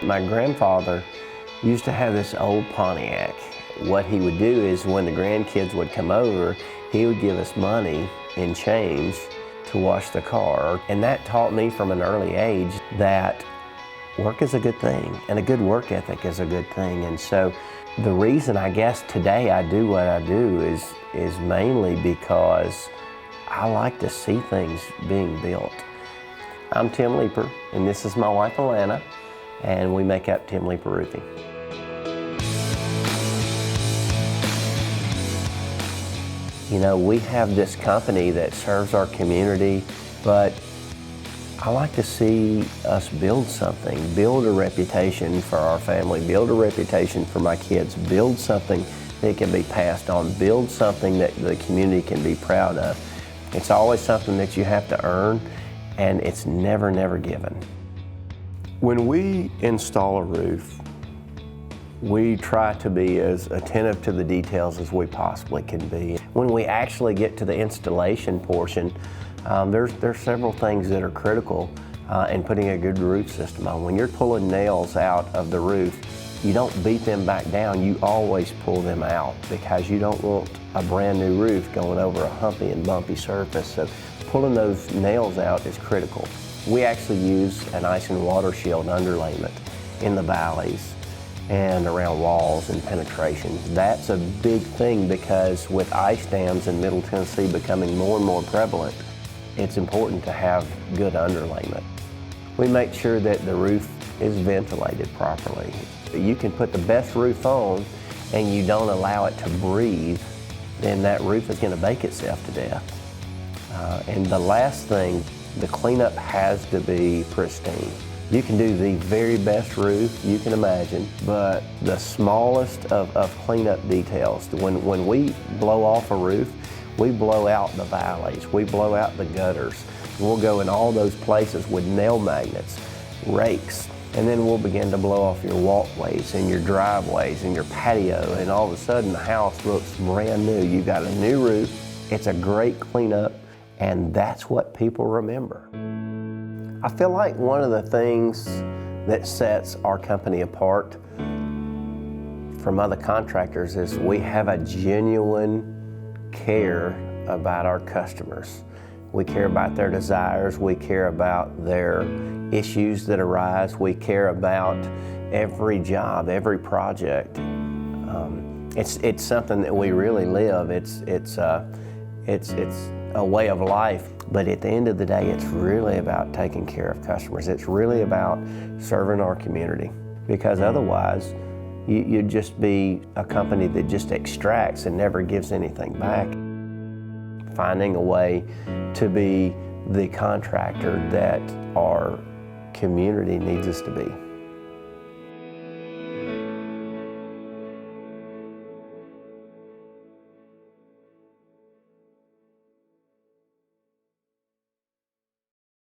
My grandfather used to have this old Pontiac. What he would do is when the grandkids would come over, he would give us money in change to wash the car. And that taught me from an early age that work is a good thing and a good work ethic is a good thing. And so the reason I guess today I do what I do is mainly because I like to see things being built. I'm Tim Leeper, and this is my wife Alana, and we make up Tim Leeper Roofing. You know, we have this company that serves our community, but I like to see us build something, build a reputation for our family, build a reputation for my kids, build something that can be passed on, build something that the community can be proud of. It's always something that you have to earn, and it's never given. When we install a roof, we try to be as attentive to the details as we possibly can be. When we actually get to the installation portion, there's several things that are critical in putting a good roof system on. When you're pulling nails out of the roof, you don't beat them back down, you always pull them out because you don't want a brand new roof going over a humpy and bumpy surface. So pulling those nails out is critical. We actually use an ice and water shield underlayment in the valleys and around walls and penetrations. That's a big thing because with ice dams in Middle Tennessee becoming more and more prevalent, it's important to have good underlayment. We make sure that the roof is ventilated properly. You can put the best roof on and you don't allow it to breathe, then that roof is going to bake itself to death. And the last thing, the cleanup has to be pristine. You can do the very best roof you can imagine, but the smallest of cleanup details, when we blow off a roof, we blow out the valleys, we blow out the gutters. We'll go in all those places with nail magnets, rakes, and then we'll begin to blow off your walkways and your driveways and your patio, and all of a sudden the house looks brand new. You got a new roof, it's a great cleanup, and that's what people remember. I feel like one of the things that sets our company apart from other contractors is we have a genuine care about our customers. We care about their desires, we care about their issues that arise, we care about every job, every project. It's something that we really live. It's a way of life, but at the end of the day, it's really about taking care of customers. It's really about serving our community, because otherwise, you'd just be a company that just extracts and never gives anything back. Finding a way to be the contractor that our community needs us to be.